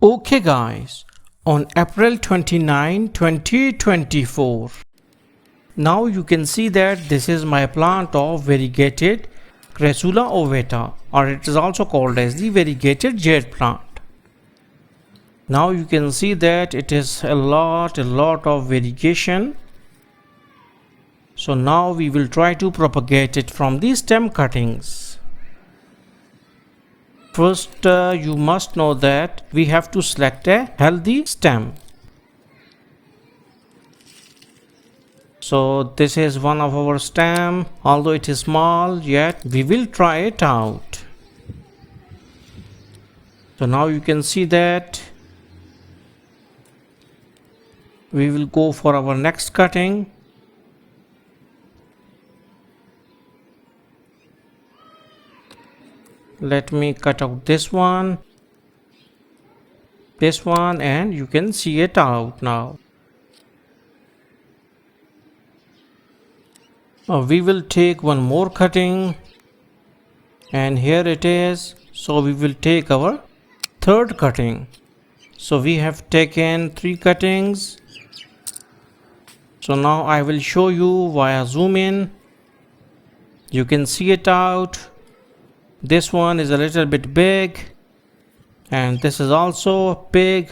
Okay guys, on April 29, 2024, now you can see that this is my plant of Variegated Crassula ovata, or it is also called as the variegated jade plant. Now you can see that it is a lot of variegation. So now we will try to propagate it from the stem cuttings. First, you must know that we have to select a healthy stem. So this is one of our stem, although it is small, yet we will try it out. So now you can see that we will go for our next cutting. Let me cut out this one, and you can see it out now. We will take one more cutting, and here it is. So we will take our third cutting. So we have taken 3 cuttings. So now I will show you via zoom in. You can see it out. This one is a little bit big, and this is also big.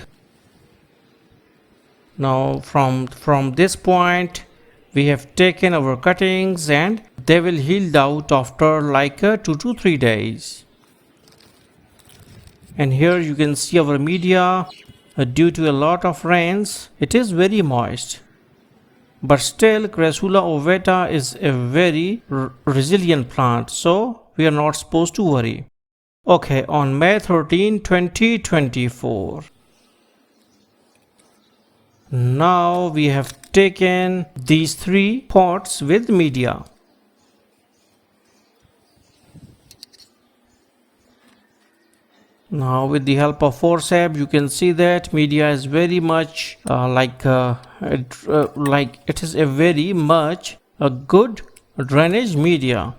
Now from this point we have taken our cuttings, and they will heal out after like 2 to 3 days. And here you can see our media. Due to a lot of rains, it is very moist, but still Crassula ovata is a very resilient plant, so we are not supposed to worry. Okay, on May 13, 2024, now we have taken these 3 pots with media. Now with the help of forceps, you can see that media is very much like it is a very much a good drainage media.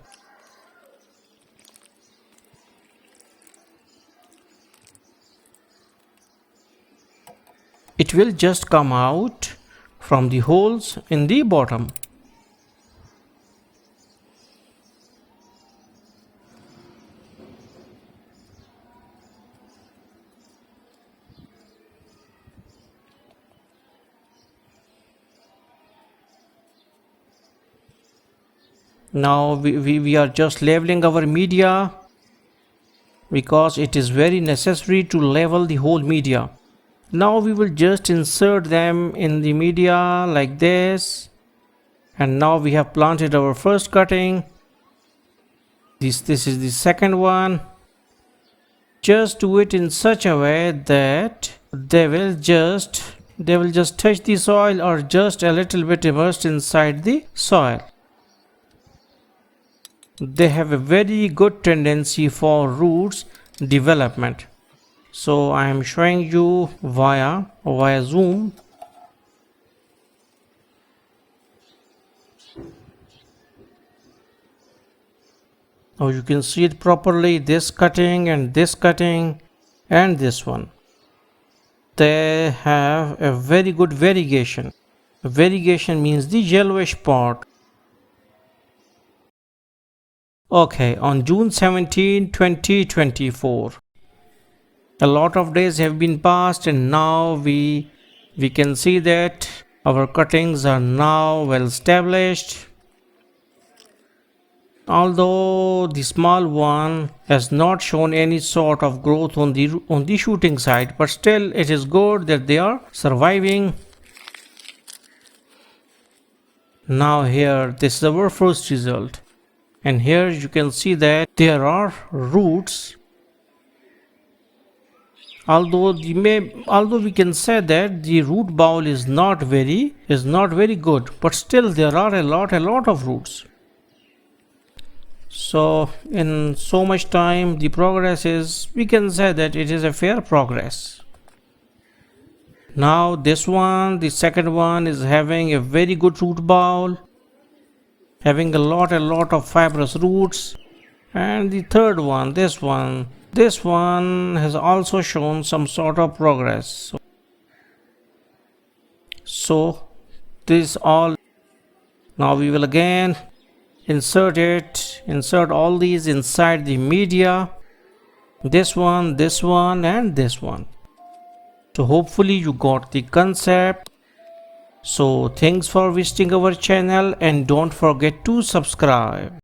It will just come out from the holes in the bottom. Now we are just leveling our media, because it is very necessary to level the whole media. Now we will just insert them in the media like this, and now we have planted our first cutting. This is the second one. Just do it in such a way that they will just touch the soil, or just a little bit immersed inside the soil. They have a very good tendency for roots development. So I am showing you via zoom. Now you can see it properly, this cutting and this cutting and this one. They have a very good variegation. Variegation means the yellowish part. Okay, on June 17, 2024. A lot of days have been passed, and now we can see that our cuttings are now well established. Although the small one has not shown any sort of growth on the shooting side, but still it is good that they are surviving. Now here, this is our first result, and here you can see that there are roots. Although we can say that the root bowl is not very good, but still there are a lot of roots. So in so much time, the progress is, we can say that it is a fair progress. Now this one, the second one, is having a very good root bowl, having a lot of fibrous roots. And the third one, this one, This one has also shown some sort of progress. So this all, now we will again insert all these inside the media, this one and this one. So hopefully you got the concept. So thanks for visiting our channel and don't forget to subscribe.